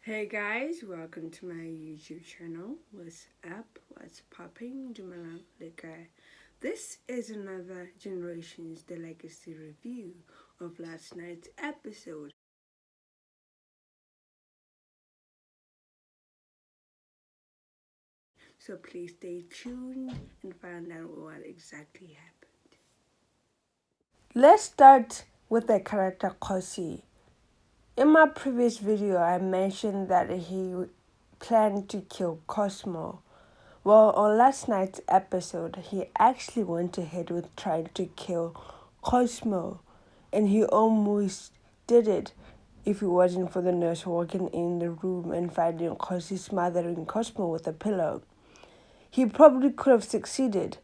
Hey guys, welcome to my YouTube channel. What's up? What's popping? Jumala Leka. This is another Generations The Legacy review of last night's episode. So please stay tuned and find out what exactly happened. Let's start with the character Kosi. In my previous video, I mentioned that he planned to kill Cosmo. Well, on last night's episode, he actually went ahead with trying to kill Cosmo, and he almost did it if it wasn't for the nurse walking in the room and finding Kosi smothering Cosmo with a pillow. He probably could have succeeded,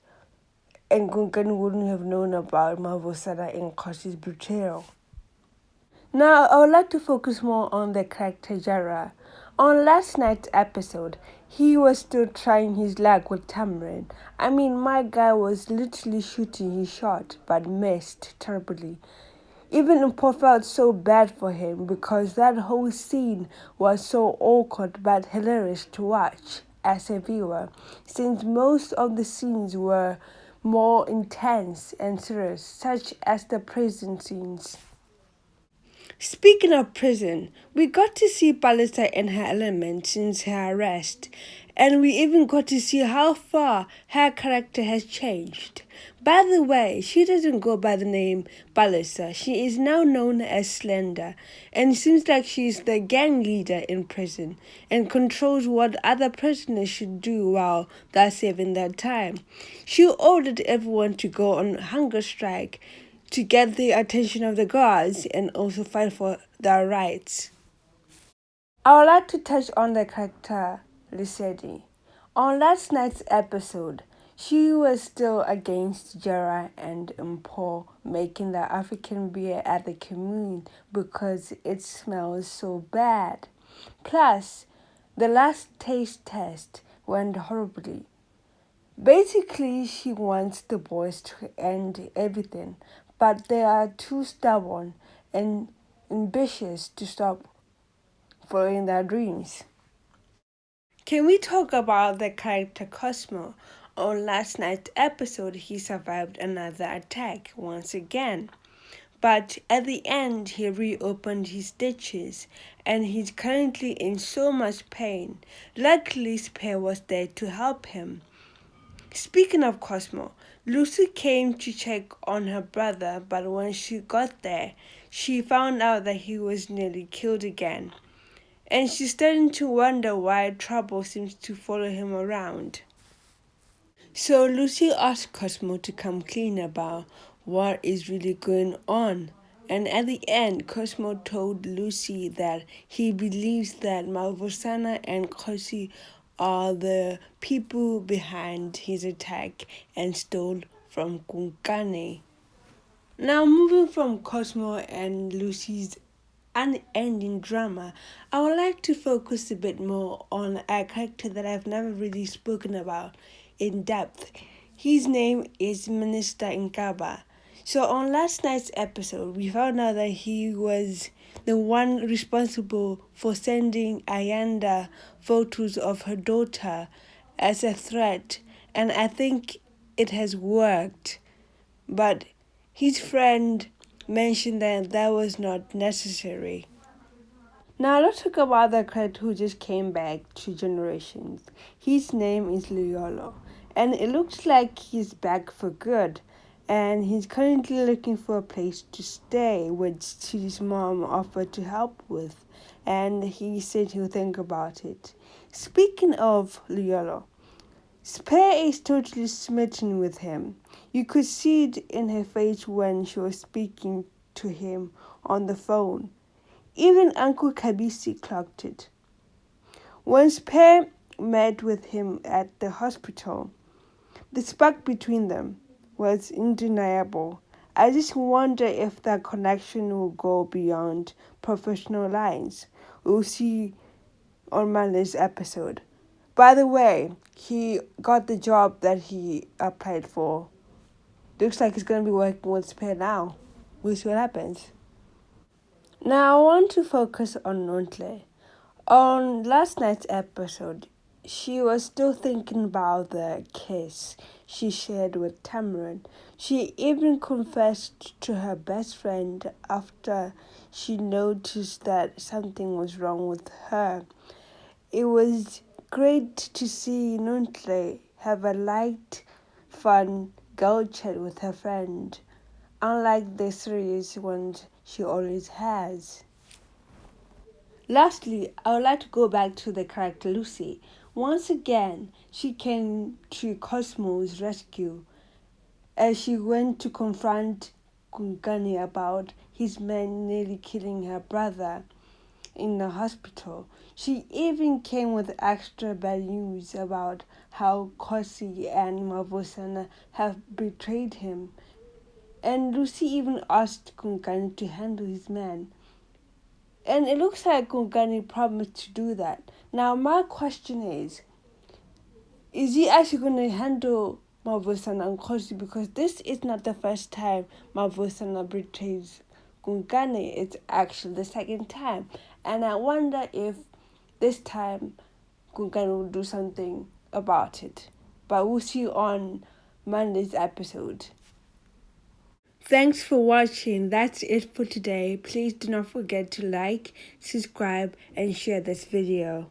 and Kumkani wouldn't have known about Mavosada and Kosi's betrayal. Now, I would like to focus more on the character Jara. On last night's episode, he was still trying his luck with Tamrin. I mean, my guy was literally shooting his shot, but missed terribly. Even Impo felt so bad for him because that whole scene was so awkward but hilarious to watch as a viewer, since most of the scenes were more intense and serious, such as the prison scenes. Speaking of prison, we got to see Pallister in her element since her arrest, and we even got to see how far her character has changed. By the way, she doesn't go by the name Pallister. She is now known as Slender, and it seems like she's the gang leader in prison and controls what other prisoners should do while they're serving their time. She ordered everyone to go on hunger strike to get the attention of the guards and also fight for their rights. I would like to touch on the character Lisedi. On last night's episode, she was still against Jara and Mpo making the African beer at the commune because it smells so bad. Plus, the last taste test went horribly. Basically, she wants the boys to end everything, but they are too stubborn and ambitious to stop following their dreams. Can we talk about the character Cosmo? On last night's episode, he survived another attack once again. But at the end, he reopened his stitches and he's currently in so much pain. Luckily, Spear was there to help him. Speaking of Cosmo, Lucy came to check on her brother, but when she got there, she found out that he was nearly killed again. And she's starting to wonder why trouble seems to follow him around. So Lucy asked Cosmo to come clean about what is really going on. And at the end, Cosmo told Lucy that he believes that Malvosana and Kosi are the people behind his attack and stole from Kumkani. Now, moving from Cosmo and Lucy's unending drama, I would like to focus a bit more on a character that I've never really spoken about in depth. His name is Minister Nkaba. So on last night's episode, we found out that he was the one responsible for sending Ayanda photos of her daughter as a threat, and I think it has worked. But his friend mentioned that that was not necessary. Now let's talk about the character who just came back to Generations. His name is Luyolo, and it looks like he's back for good. And he's currently looking for a place to stay, which his mom offered to help with. And he said he'll think about it. Speaking of Luyolo, Spear is totally smitten with him. You could see it in her face when she was speaking to him on the phone. Even Uncle Kabisi clocked it. When Spear met with him at the hospital, the spark between them was undeniable. I just wonder if that connection will go beyond professional lines. We'll see on Monday's episode. By the way, he got the job that he applied for. Looks like he's going to be working with Spear now. We'll see what happens. Now I want to focus on Nontle. On last night's episode, she was still thinking about the kiss she shared with Tamarin. She even confessed to her best friend after she noticed that something was wrong with her. It was great to see Nuntle have a light, fun girl chat with her friend, unlike the serious ones she always has. Lastly, I would like to go back to the character Lucy. Once again, she came to Cosmo's rescue as she went to confront Kumkani about his men nearly killing her brother in the hospital. She even came with extra bad news about how Kosi and Mavosana have betrayed him. And Lucy even asked Kumkani to handle his men. And it looks like Kumkani promised to do that. Now my question is he actually going to handle Mavosana and Kosi? Because this is not the first time Mavosana betrays Kumkani. It's actually the second time. And I wonder if this time Kumkani will do something about it. But we'll see on Monday's episode. Thanks for watching. That's it for today. Please do not forget to like, subscribe, and share this video.